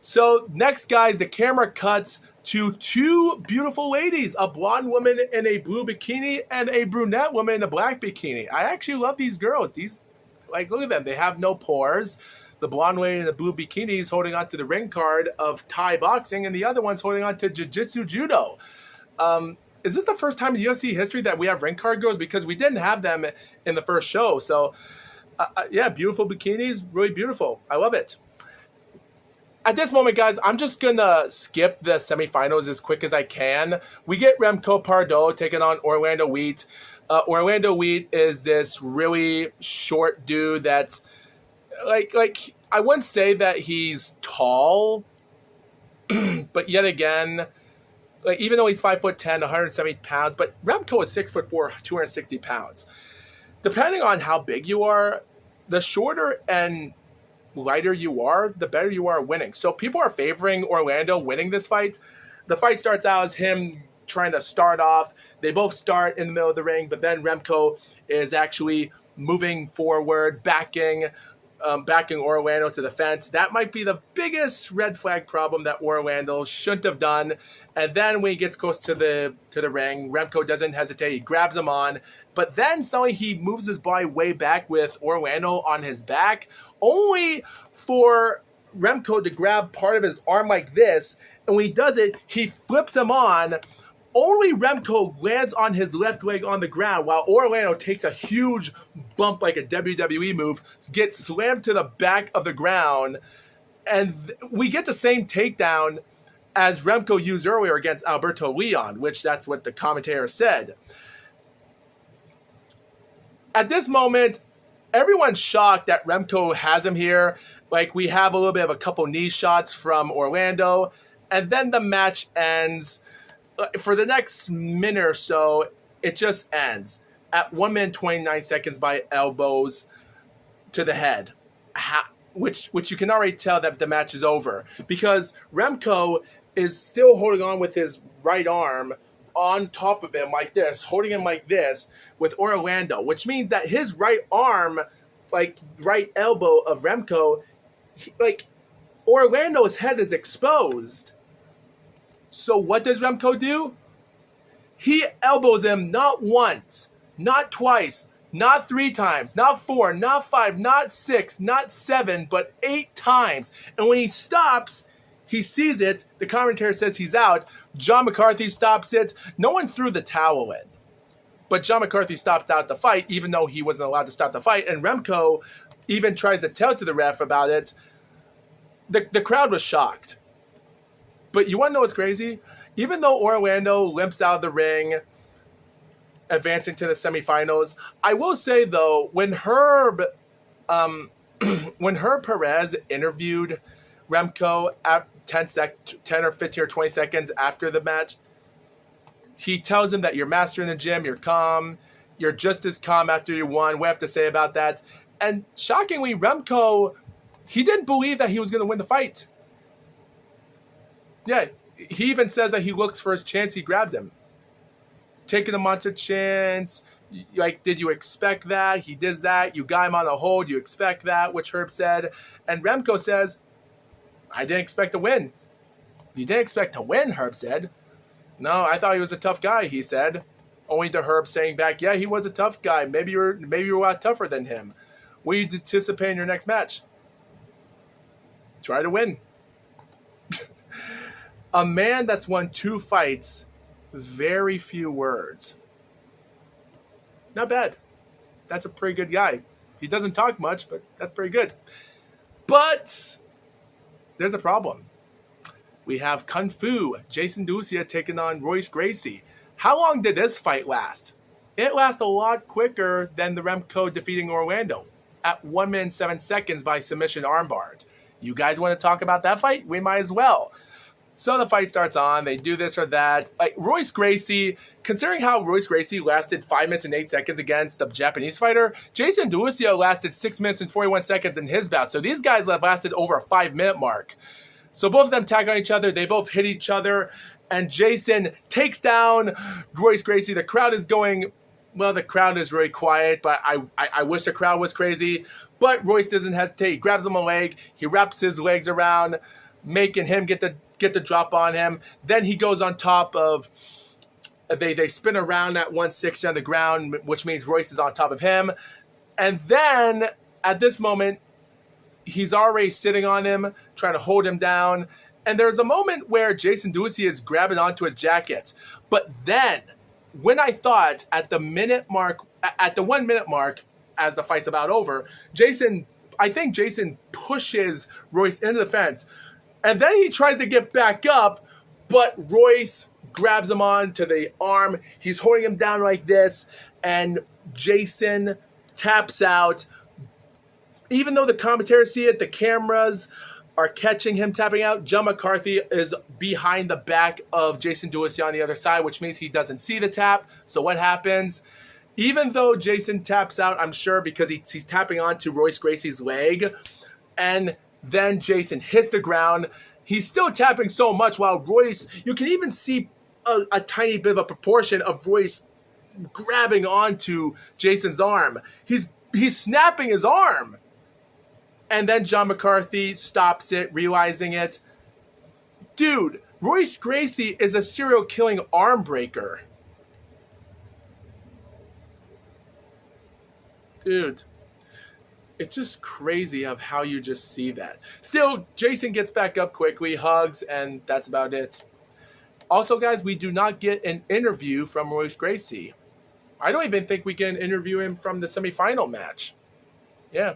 So next, guys, the camera cuts to two beautiful ladies, a blonde woman in a blue bikini and a brunette woman in a black bikini. I actually love these girls. These, like, look at them. They have no pores. The blonde lady in the blue bikini is holding on to the ring card of Thai boxing, and the other one's holding on to jiu-jitsu judo. Is this the first time in UFC history that we have ring card girls? Because we didn't have them in the first show. So, yeah, beautiful bikinis, really beautiful. I love it. At this moment, guys, I'm just going to skip the semifinals as quick as I can. We get Remco Pardo taking on Orlando Wheat. Orlando Wheat is this really short dude that's, like I wouldn't say that he's tall, but yet again, like, even though he's 5'10", 170 pounds, but Remco is 6'4", 260 pounds. Depending on how big you are, the shorter and lighter you are, the better you are winning. So people are favoring Orlando winning this fight. The fight starts out as him trying to start off. They both start in the middle of the ring, but then Remco is actually moving forward, backing Orlando to the fence. That might be the biggest red flag problem that Orlando shouldn't have done. And then when he gets close to the ring, Remco doesn't hesitate. He grabs him on, but then suddenly he moves his body way back with Orlando on his back, only for Remco to grab part of his arm like this. And when he does it, he flips him on. Only Remco lands on his left leg on the ground, while Orlando takes a huge bump like a WWE move, gets slammed to the back of the ground, and we get the same takedown as Remco used earlier against Alberto Leon, which that's what the commentator said. At this moment, everyone's shocked that Remco has him here. Like, we have a little bit of a couple knee shots from Orlando, and then the match ends. For the next minute or so, it just ends at 1 minute 29 seconds by elbows to the head, which you can already tell that the match is over, because Remco is still holding on with his right arm on top of him like this, holding him like this with Orlando, which means that his right arm, like right elbow of Remco, like Orlando's head is exposed. So what does Remco do? He elbows him not once, not twice, not 3 times, not 4, not 5, not 6, not 7, but 8 times. And when he stops, he sees it. The commentator says he's out. John McCarthy stops it. No one threw the towel in. But John McCarthy stopped out the fight, even though he wasn't allowed to stop the fight. And Remco even tries to tell to the ref about it. The crowd was shocked. But you want to know what's crazy? Even though Orlando limps out of the ring, advancing to the semifinals, I will say, though, when Herb Perez interviewed Remco at 10 or 15 or 20 seconds after the match, he tells him that you're master in the gym, you're calm, you're just as calm after you won. What do I have to say about that? And shockingly, Remco, he didn't believe that he was going to win the fight. Yeah, he even says that he looks for his chance. He grabbed him. Taking a monster chance. Like, did you expect that? He did that. You got him on the hold. You expect that, which Herb said. And Remco says, I didn't expect to win. You didn't expect to win, Herb said. No, I thought he was a tough guy, he said. Only to Herb saying back, yeah, he was a tough guy. Maybe you're a lot tougher than him. What do you anticipate in your next match? Try to win. A man that's won 2 fights, very few words. Not bad. That's a pretty good guy. He doesn't talk much, but that's pretty good. But there's a problem. We have Kung Fu, Jason Ducia taking on Royce Gracie. How long did this fight last? It lasted a lot quicker than the Remco defeating Orlando at 1 minute 7 seconds by submission armbar. You guys want to talk about that fight? We might as well. So the fight starts on. They do this or that. Like Royce Gracie, considering how Royce Gracie lasted 5 minutes and 8 seconds against the Japanese fighter, Jason Ducia lasted 6 minutes and 41 seconds in his bout. So these guys have lasted over a 5-minute mark. So both of them tag on each other. They both hit each other. And Jason takes down Royce Gracie. The crowd is going, well, the crowd is really quiet, but I wish the crowd was crazy. But Royce doesn't hesitate. He grabs him a leg. He wraps his legs around making him get the drop on him. Then he goes on top of. They spin around at 160 on the ground, which means Royce is on top of him. And then at this moment, he's already sitting on him, trying to hold him down. And there's a moment where Jason Ducey is grabbing onto his jacket. But then, when I thought at the 1 minute mark, as the fight's about over, I think Jason pushes Royce into the fence. And then he tries to get back up, but Royce grabs him on to the arm. He's holding him down like this, and Jason taps out. Even though the commentators see it, the cameras are catching him tapping out. John McCarthy is behind the back of Jason Ducey on the other side, which means he doesn't see the tap. So what happens? Even though Jason taps out, I'm sure because he's tapping onto Royce Gracie's leg, and then Jason hits the ground. He's still tapping so much while Royce, you can even see a tiny bit of a proportion of Royce grabbing onto Jason's arm. He's snapping his arm. And then John McCarthy stops it, realizing it. Dude, Royce Gracie is a serial killing arm breaker. Dude, it's just crazy of how you just see that. Still, Jason gets back up quickly, hugs, and that's about it. Also, guys, we do not get an interview from Royce Gracie. I don't even think we can interview him from the semifinal match. Yeah.